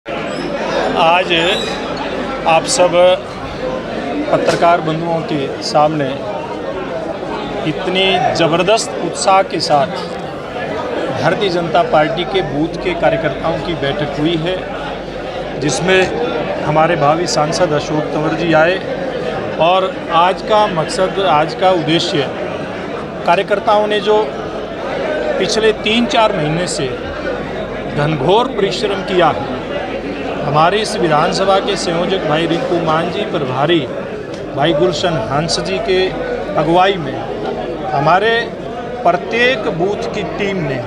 आज आप सब पत्रकार बंधुओं के सामने इतनी ज़बरदस्त उत्साह के साथ भारतीय जनता पार्टी के बूथ के कार्यकर्ताओं की बैठक हुई है, जिसमें हमारे भावी सांसद अशोक तंवर जी आए। और आज का मकसद, आज का उद्देश्य, कार्यकर्ताओं ने जो पिछले 3-4 महीने से घनघोर परिश्रम किया है, हमारे इस विधानसभा के संयोजक भाई रिंकू मान जी, प्रभारी भाई गुलशन हंस जी के अगुवाई में हमारे प्रत्येक बूथ की टीम ने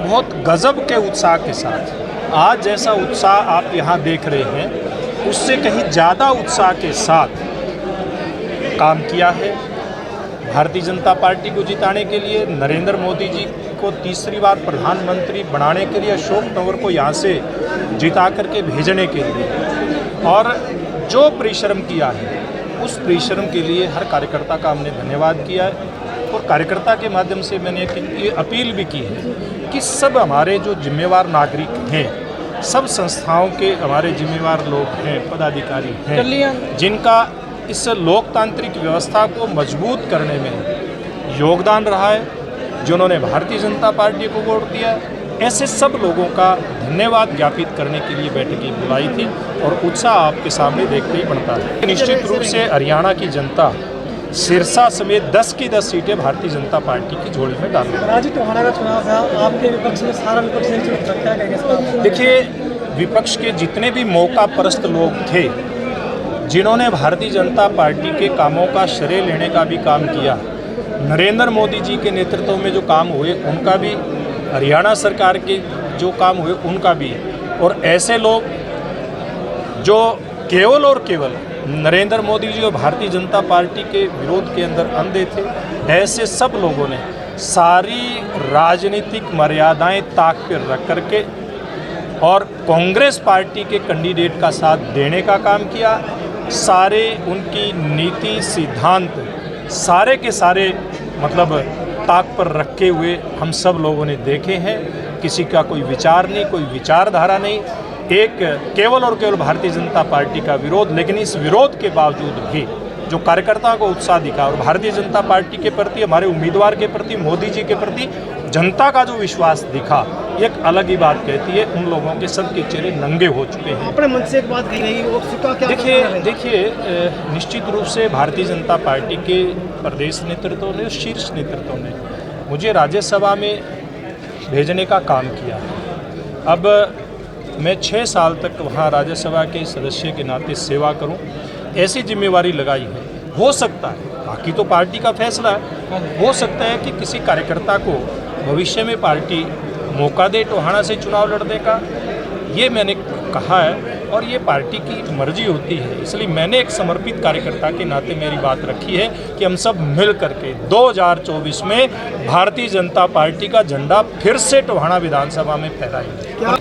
बहुत गजब के उत्साह के साथ, आज जैसा उत्साह आप यहाँ देख रहे हैं उससे कहीं ज़्यादा उत्साह के साथ काम किया है। भारतीय जनता पार्टी को जिताने के लिए, नरेंद्र मोदी जी को तीसरी बार प्रधानमंत्री बनाने के लिए, अशोक तंवर को यहाँ से जिता करके भेजने के लिए, और जो परिश्रम किया है उस परिश्रम के लिए हर कार्यकर्ता का हमने धन्यवाद किया है। और कार्यकर्ता के माध्यम से मैंने ये अपील भी की है कि सब हमारे जो जिम्मेवार नागरिक हैं, सब संस्थाओं के हमारे जिम्मेवार लोग हैं, पदाधिकारी हैं, जिनका इस लोकतांत्रिक व्यवस्था को मजबूत करने में योगदान रहा है, जिन्होंने भारतीय जनता पार्टी को वोट दिया, ऐसे सब लोगों का धन्यवाद ज्ञापित करने के लिए बैठकें बुलाई थी। और उत्साह आपके सामने देखते ही बनता है। निश्चित रूप से हरियाणा की जनता सिरसा समेत 10 की 10 सीटें भारतीय जनता पार्टी की झोली में डाल रही है। राजू टोहाना का चुनाव था, आपके विपक्ष में सारा विपक्ष नहीं चुन सकता है। देखिए, विपक्ष के जितने भी मौका परस्त लोग थे, जिन्होंने भारतीय जनता पार्टी के कामों का श्रेय लेने का भी काम किया, नरेंद्र मोदी जी के नेतृत्व में जो काम हुए उनका भी, हरियाणा सरकार के जो काम हुए उनका भी, और ऐसे लोग जो केवल और केवल नरेंद्र मोदी जी और भारतीय जनता पार्टी के विरोध के अंदर अंधे थे, ऐसे सब लोगों ने सारी राजनीतिक मर्यादाएं ताक पर रख करके और कांग्रेस पार्टी के कैंडिडेट का साथ देने का काम किया। सारे उनकी नीति सिद्धांत सारे के सारे मतलब ताक पर रखे हुए हम सब लोगों ने देखे हैं। किसी का कोई विचार नहीं, कोई विचारधारा नहीं, एक केवल और केवल भारतीय जनता पार्टी का विरोध। लेकिन इस विरोध के बावजूद भी जो कार्यकर्ताओं को उत्साह दिखा और भारतीय जनता पार्टी के प्रति, हमारे उम्मीदवार के प्रति, मोदी जी के प्रति जनता का जो विश्वास दिखा, एक अलग ही बात कहती है। उन लोगों के सबके चेहरे नंगे हो चुके हैं। अपने मन से एक बात कही गई, उसका क्या? देखिए, निश्चित रूप से भारतीय जनता पार्टी के प्रदेश नेतृत्व ने, शीर्ष नेतृत्व ने मुझे राज्यसभा में भेजने का काम किया। अब मैं 6 साल तक वहाँ राज्यसभा के सदस्य के नाते सेवा करूँ, ऐसी जिम्मेवारी लगाई है। हो सकता है, बाकी तो पार्टी का फैसला है, हो सकता है कि किसी कार्यकर्ता को भविष्य में पार्टी मौका दे टोहाना से चुनाव लड़ने का, ये मैंने कहा है और ये पार्टी की मर्जी होती है। इसलिए मैंने एक समर्पित कार्यकर्ता के नाते मेरी बात रखी है कि हम सब मिल करके 2024 में भारतीय जनता पार्टी का झंडा फिर से टोहाना विधानसभा में फहराएंगे।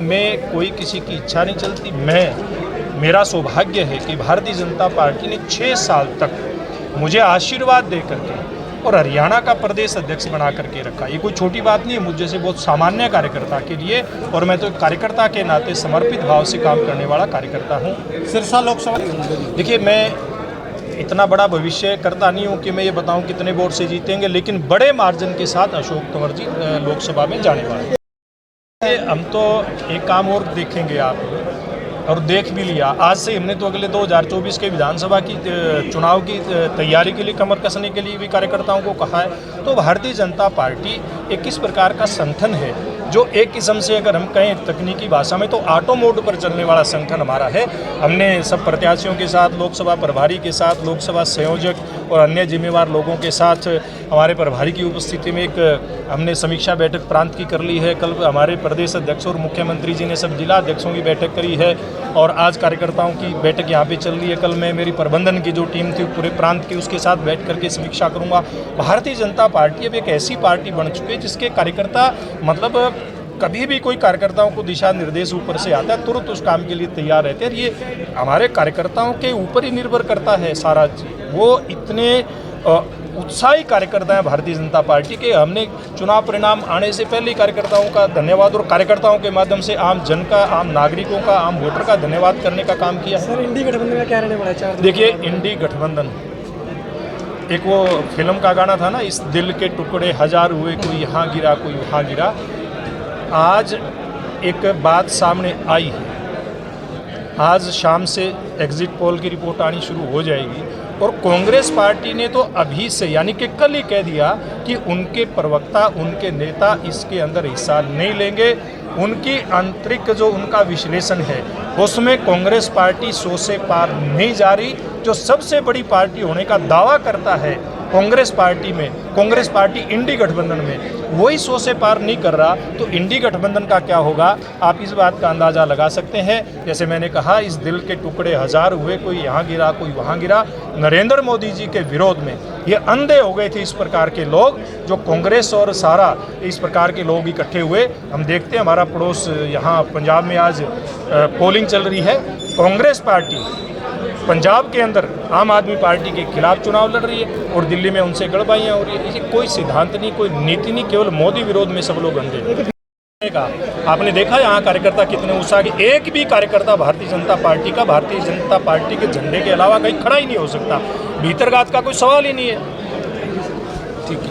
मैं कोई किसी की इच्छा नहीं चलती, मेरा सौभाग्य है कि भारतीय जनता पार्टी ने 6 साल तक मुझे आशीर्वाद दे करके और हरियाणा का प्रदेश अध्यक्ष बना करके रखा। ये कोई छोटी बात नहीं है मुझ जैसे बहुत सामान्य कार्यकर्ता के लिए, और मैं तो एक कार्यकर्ता के नाते समर्पित भाव से काम करने वाला कार्यकर्ता हूँ। सिरसा लोकसभा, देखिए, मैं इतना बड़ा भविष्य करता नहीं हूँ कि मैं ये बताऊँ कितने वोट से जीतेंगे, लेकिन बड़े मार्जिन के साथ अशोक तंवर जी लोकसभा में जाने वाले हैं। हम तो एक काम और देखेंगे आप, और देख भी लिया, आज से हमने तो अगले 2024 के विधानसभा की चुनाव की तैयारी के लिए, कमर कसने के लिए भी कार्यकर्ताओं को कहा है। तो भारतीय जनता पार्टी एक किस प्रकार का संगठन है जो एक किस्म से अगर हम कहें तकनीकी भाषा में तो ऑटो मोड पर चलने वाला संगठन हमारा है। हमने सब प्रत्याशियों के साथ, लोकसभा प्रभारी के साथ, लोकसभा संयोजक और अन्य जिम्मेवार लोगों के साथ हमारे प्रभारी की उपस्थिति में एक हमने समीक्षा बैठक प्रांत की कर ली है। कल हमारे प्रदेश अध्यक्ष और मुख्यमंत्री जी ने सब जिला अध्यक्षों की बैठक करी है और आज कार्यकर्ताओं की बैठक यहाँ पे चल रही है। कल मैं मेरी प्रबंधन की जो टीम थी पूरे प्रांत की, उसके साथ बैठ करके समीक्षा करूँगा। भारतीय जनता पार्टी अब एक ऐसी पार्टी बन चुकी है जिसके कार्यकर्ता मतलब कभी भी कोई कार्यकर्ताओं को दिशा निर्देश ऊपर से आता है तुरंत उस काम के लिए तैयार रहते हैं। ये हमारे कार्यकर्ताओं के ऊपर ही निर्भर करता है सारा। वो इतने उत्साही कार्यकर्ता हैं भारतीय जनता पार्टी के। हमने चुनाव परिणाम आने से पहले ही कार्यकर्ताओं का धन्यवाद और कार्यकर्ताओं के माध्यम से आम जन का, आम नागरिकों का, आम वोटर का धन्यवाद करने का काम किया। सर इंडी गठबंधन का क्या रहने वाला है 4 दिन? देखिए, इंडी गठबंधन, एक वो फिल्म का गाना था ना, इस दिल के टुकड़े हजार हुए, कोई यहाँ गिरा कोई वहाँ गिरा। आज एक बात सामने आई है, आज शाम से एग्जिट पोल की रिपोर्ट आनी शुरू हो जाएगी और कांग्रेस पार्टी ने तो अभी से यानी कि कल ही कह दिया कि उनके प्रवक्ता, उनके नेता इसके अंदर हिस्सा नहीं लेंगे। उनकी आंतरिक जो उनका विश्लेषण है उसमें कांग्रेस पार्टी 100 से पार नहीं जा रही। जो सबसे बड़ी पार्टी होने का दावा करता है कांग्रेस पार्टी में, कांग्रेस पार्टी इंडी गठबंधन में, वही 100 से पार नहीं कर रहा, तो इंडी गठबंधन का क्या होगा आप इस बात का अंदाज़ा लगा सकते हैं। जैसे मैंने कहा, इस दिल के टुकड़े हजार हुए, कोई यहाँ गिरा कोई वहाँ गिरा। नरेंद्र मोदी जी के विरोध में ये अंधे हो गए थे इस प्रकार के लोग, जो कांग्रेस और सारा इस प्रकार के लोग इकट्ठे हुए। हम देखते हैं हमारा पड़ोस यहाँ पंजाब में आज पोलिंग चल रही है, कांग्रेस पार्टी पंजाब के अंदर आम आदमी पार्टी के खिलाफ चुनाव लड़ रही है और दिल्ली में उनसे गड़बड़ियाँ हो रही है। इसे कोई सिद्धांत नहीं, कोई नीति नहीं, केवल मोदी विरोध में सब लोग अंधे का। आपने देखा यहाँ कार्यकर्ता कितने उत्साह के, एक भी कार्यकर्ता भारतीय जनता पार्टी का भारतीय जनता पार्टी के झंडे के अलावा कहीं खड़ा ही नहीं हो सकता। भीतरघात का कोई सवाल ही नहीं है। ठीक है।